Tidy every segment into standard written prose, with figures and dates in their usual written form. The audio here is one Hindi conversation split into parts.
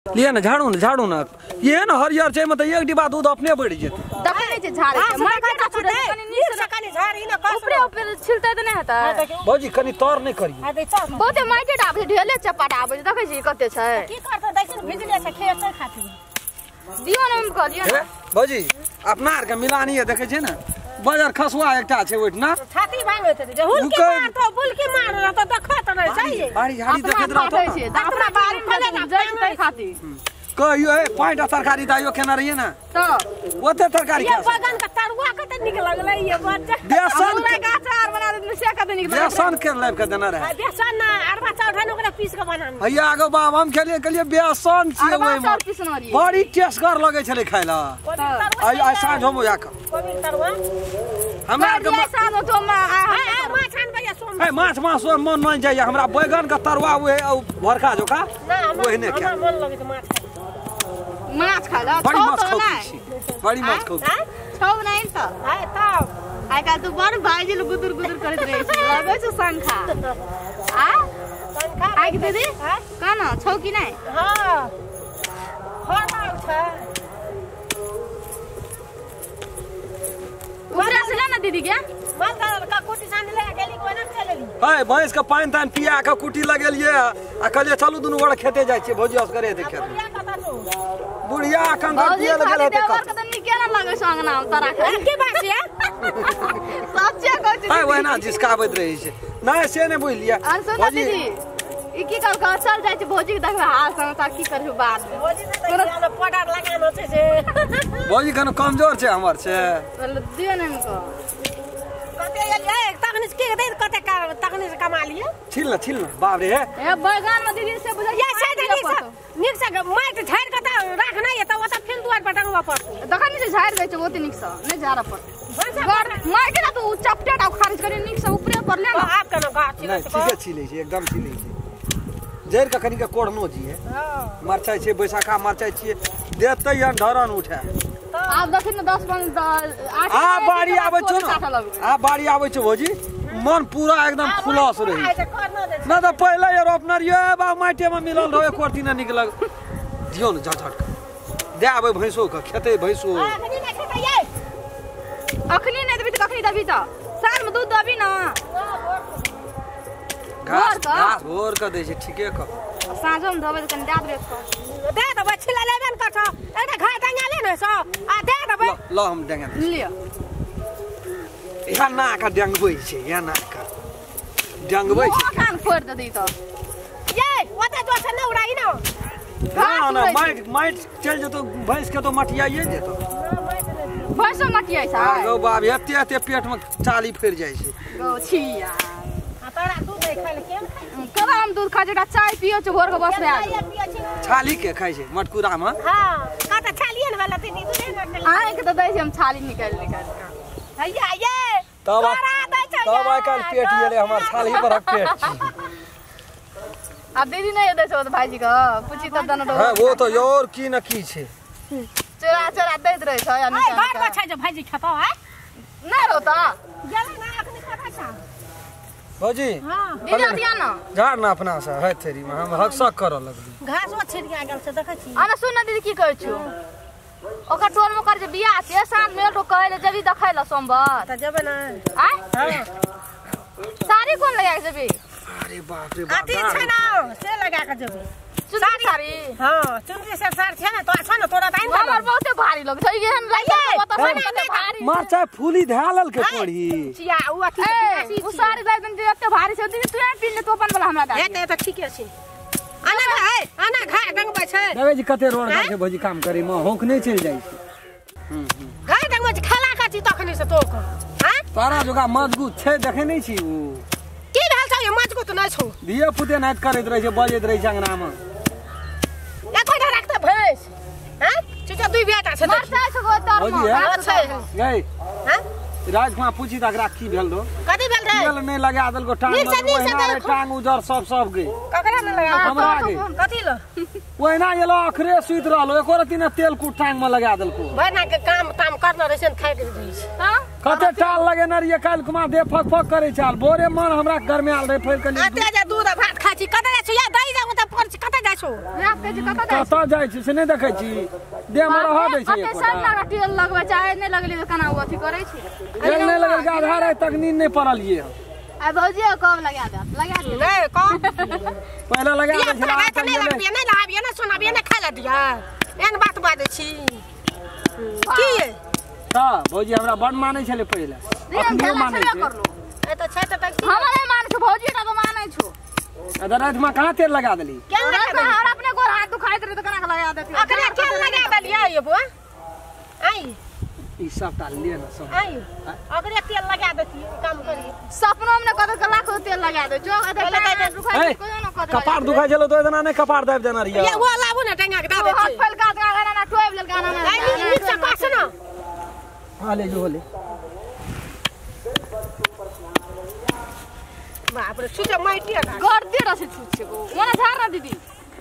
लिए ना झाड़ू ना ये ना हरियर छै मतलब एक डिब्बा दूध अपने बढ़ जेतै देखै नै छै झाड़े छै मार के छुड़े नीक से कनी झाड़ी ना ऊपरे ऊपर छिलते त नै हता भौजी कनी तर नै करी बहुते माइटे डाबे ढेले चपाट आबै देखै छी कते छै की करत दैछ भिजले से खेत छै खाती दियो न हम कहलियो न भौजी अपना आर के मिलानी है देखै छै ना बाजार खसुआ एकटा छै ओइठ ना छाती भांगैत छै हुलकी मार तो बुलकी मार तो देखत नै छै बाड़ी झाड़ी देखैत रहत छै अपना बारी में जइतै खाती कहियो ए पाँच तरकारी दाइयो केना रहिए ना तो ओते तरकारी ये बगन का तरुआ कते निक लगलै ये बच्चा बेसन के गाचार बना दे से कते निक बेसन के लाइब के देना रहे बेसन ना अरबा चाउर ओकरा पीस के बनान भैया आगो बाब हम कहलिए बेसन छिए ओइ में बड़ी टेस्टगर लगे छले खाइला आई साँझ हम जाके कोबी तरुआ हमरा के सानो तो माछ आनबै या सोम ए माछ मन नहीं जाइए हमरा बैगन का तरुआ ओए भरका जोका ओहने के मन लगे त माछ खाला बड़ी माछ खाउ बड़ी माछ खाउ छौ नहीं त हाय तब आइ काल तू बड़ भाईजी ल गुदुर गुदुर करत रहै छी लगै छ संखा आ संखा आइ दीदी कान छौ कि नै हां खाना छ उबरा से ना दीदी के माल का कुटी सान ले गेली कोइ न चलेली हाय भैंस का पानी तान पिया के कुटी लगेलिए आ कहलिए चलू दुनु गोड़ खेते जाइ छी भौजी अस करे देखे बुढ़िया अखन दिए लगल हेते देवर के त निके न लगै छ अंगना हम तरा के की बात है सच्चे कहै छी हाय वहना जिसकाबैत रही छै नै से नै बुझलिए अनसुन दीदी ई की कर का चल जाइ छी भौजी के देखबे हाल समाचार की करबे बाद में भौजी त याना पडार लगानो छै से भौजी कनो कमजोर छै हमर से दियो न इनको कते ये तखनी के दे कते तखनी से कमा लिए छिल न बाप रे ए बैगन में दीदी से बुझा ये से नीक से माइट झाड़ के त राखना ये त ओता फिर दुआर पर टंगवा पर देखनि से झाड़ गई छ ओते निक से नै झाड़ा पर माइट ना तू चपटे टा खारिज करे निक से ऊपरे पर ले ना आप कनो गाछ नै ठीके छिलै छै एकदम छिलै छै जैर के कनी के कोड़नो जिए मरचाई छै बैसाखा मरचाई छिए देतै या धरन उठा आप देखिन 10 8 आ बाड़ी आबै छ आ बाड़ी आबै छ भौजी मन पूरा एकदम खुलास रही ना त पहिले यार अपना रे बा माटी में मिलल रहो एक कोर्ती ना निकल दियो न झट दे आबै भैंसो के खेते भैंसो अखनी नै देबी त कखनी देबी त साल में दूध देबी ना घास भोर के दै छै ठीके क साँझो में देबै त कनी दे दे देबै छिला लेबे न करछ एटा घा डंगा ले न सो आ दे देबै ल हम डंगा लियो या ना का डंगबै छै या ना का डंगबै छै कान फोड़ दे दी त ये ओते जो से न उड़ाई न ना माइट चल जतो भैंस के तो मटियाइए जेतो भैंसो मटियाइ छै गौ बाब एते पेट में चाली फैर जाइ छै गौ छिया तोरा दूध नै खाइ ले केम कदा हम दूध खा जेटा चाय पियो छ भोर के बस में आ छाली के खाइ छै मटकुरा में हां कता छालिए न वाला दीदी दूध नै आइ के त दै छै हम छाली निकाल हैया ये तब आइ काल पेट येले हमर छाली पर पेट छी अब दीदी नहीं दे छो भाईजी का पूछी त दन दो हां वो तो और की न की छै चोरा दैत रहे छ या निकाल घर में छै जे भाईजी खतो है नै रोता गेलै ना अखनी कथा छ भौजी हां दीदी दिया ना झाड़ ना अपना से है थेरी में हम हकसक कर लगली घासो छिड़िया गेल से देखै छी आना सुन ना दीदी की कहै छु ओकर टोल में कर जे बियाह छै साँझ में तो कहले जबी देखै ल सोमवार त जेबे ना आय हां साड़ी कोन लगा के जेबी अरे बाप रे बाप अथी छै ना से लगा के जेबे साड़ी हां चुनरी से साड़ी छै ना तो अच्छा ना तोरा दाइन हमर बहुते भारी लग छै एहन लगे पता छै भारी मरचा फूली धालल के पड़ी चिया उ अथी उ साड़ी दाइ दन एते भारी छै दीदी तू पिन ले तो अपन वाला हमरा दा एते त ठीके छै आना घा डंगबै छै देवे जी कते रोड के भौजी काम करे में होंक नहीं चल जाइ छै घा डंगबै छै खाला का छी तखनी से तोक हां तारा जोगा मजगूत छै देखे नहीं छी उ की भेल छै ये मजगूत नै छौ दिए पुते नाच करैत रहे छै बजैत रहे छै अंगना में एको दा रखते भैंस हां चुचा दुई बेटा छै मरचा छै गो तर में छै गई हां राजकुमार पूछी तकरा की भेल दो कथि भेल रे तेल नहीं लगा दल को टांग टांग उधर सब गई ककरा न लगा हमरा गई कथि ल ओहिना गेलो अखरे सुइत रहलो एको रति न तेल कु टांग में लगा दल को भैना के काम करना रहे से खाइ के दै छै हां कते टाल लगे न रे काल कुमा दे फक फक करे चाल बोरे मन हमरा घर में आल रे फेर कली आते जे दूध भात खाइ छी कत जाय छी या दई जाऊ त पर कत जाय छी रात के जी कत जाय छी से नहीं देखै छी देह में रह दे छी एक सब लगा टेल लगबै चाहे नहीं लगली त कना अथी करै छी एक नहीं लगल के आधार है तक नींद नहीं पड़लिए आ भौजी कब लगा दे नहीं कब पहले लगा दे छला नहीं लगाबिए नहीं लगाबिए ना सुनाबिए ना खा ले दिया एन बात बाजै छी की ता भौजी हमरा बड़ मानै छले पहिले अपने मानै छै ए त छै त हमरा नहीं मानै छ भौजी त मानै छु अदर रात में कहां तेल लगा देली केन लगा हमरा अपने गोर हाथ दुखाइत रहे त कना लगा देती अखने केन लगा देलिए ये बुआ आई ई सबटा ले न सब आई अगरे तेल लगा देती काम करी सपनो में कत लाख तेल लगा दे जो दुखाइत को न कत कपार दुखाइ छलो तो एतना नहीं कपार दाब देना रिया ये वो लाबू ना टंगा के दा दे हाथ फल का गाना ना टोब लेल गाना ना आई नीक से कास ना हां ले जो ले बाप रे सुजा माइटी का गर्दी रसे छुछे को मोना झार न दीदी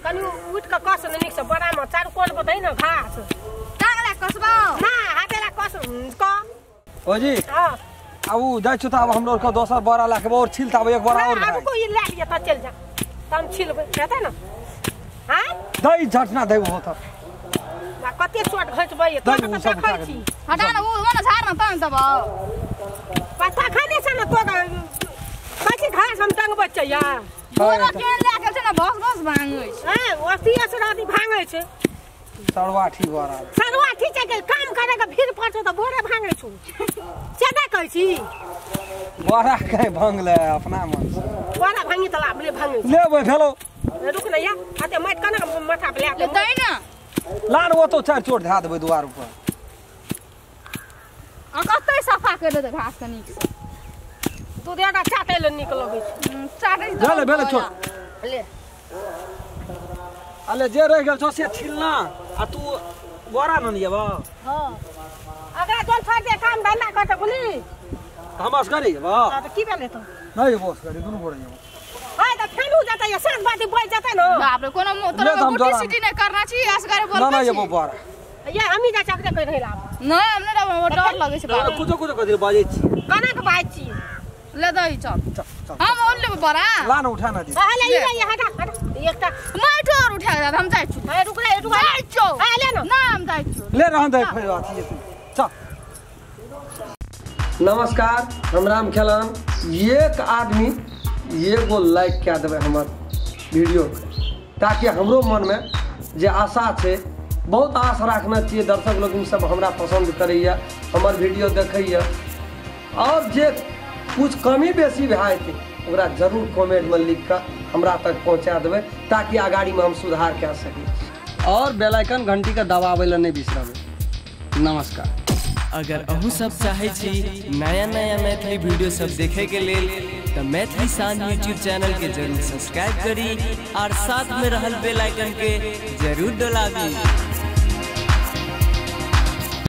कनी उठ का कास न नीक से बड़ा में चार कोल बताई ना घास टांगला कसबा ना हातेला कास को भौजी हां अब जाय छु त अब हम लोग का दोसर बड़ा लाके और छिलता अब एक बड़ा और अब को ये ले लिया त चल जा तम छिलबे कहता ना हां दई झटना दई हो त ना कते शॉट घचबै तो त देखै छी हटा न वो मोना झार न तन तब पता खाने से ना तो कथि घास हम टंग बच्चा बोरा के लेके छ न भस भांगै छै हां ओसिया से राती भांगै छै सरवा ठीक बड़ा सरवा ठीक छै के काम करे के फिर पड़छो त बोरे भांगै छु सेदा कहै छी बड़ा कहीं भंग ले अपना मन से बोरा भांगी त लाबले भांगै लेबै भेलो रुक न या आते माइट कना माथा पे ले दई न लान वो तो चार चोट धा देबै दुआर ऊपर आ कतै सफा कर दे घास कनी तू देगा चाटे ले निक लगै छै चाटे भेले भेले छोट ले अले जे रह गेल छौ से छिलना आ तू बोरा न लियबा हां अगर दोल फाड़ दे काम धंधा करत बोली हमस करी बा त की भेले त नहीं बोस करी दुनु बोरा जाओ हाय त फेलू जाता ये सात बाती बोल जाता न बाप रे कोनो मोटर गुटी सिटी नहीं करना छी असगरे बोल ना ना ये बोरा ये हमी जा चकते कह रहला नहीं हमने डर लगे छै बाप कुछो कुछो कदि बाजे छी कना के बात छी ले दई चल चल हम ओन ले बरा लान उठा ना दी हाले ये हटा एकटा माइट और उठा दे हम जाय छु हाय रुक रे जाय छु ले न ना हम जाय छु ले रहन दे फिर अथी चल नमस्कार हम राम खेलन एक आदमी एगो लाइक क्या देवे हमर वीडियो ताकि हमरो मन में जे आशा छै बहुत आशा रखना चाहिए दर्शक लोग सब हमरा पसंद करैया हमर वीडियो देखैया और जे कुछ कमी बेसी भए जेतै ओकरा जरूर कमेंट में लिख कर हमरा तक पहुंचा देबै ताकि आगाड़ी में हम सुधार कए सकी और बेल आइकन घंटी के दबाबै ला नहीं बिसरबै नमस्कार अगर अहू सब चाहे छी नया नया मैथिली वीडियो सब देखे के लेल तो मैथिली शान यूट्यूब चैनल के जरूर सब्सक्राइब करी और साथ में रहल बेल आइकन के जरूर दबावी।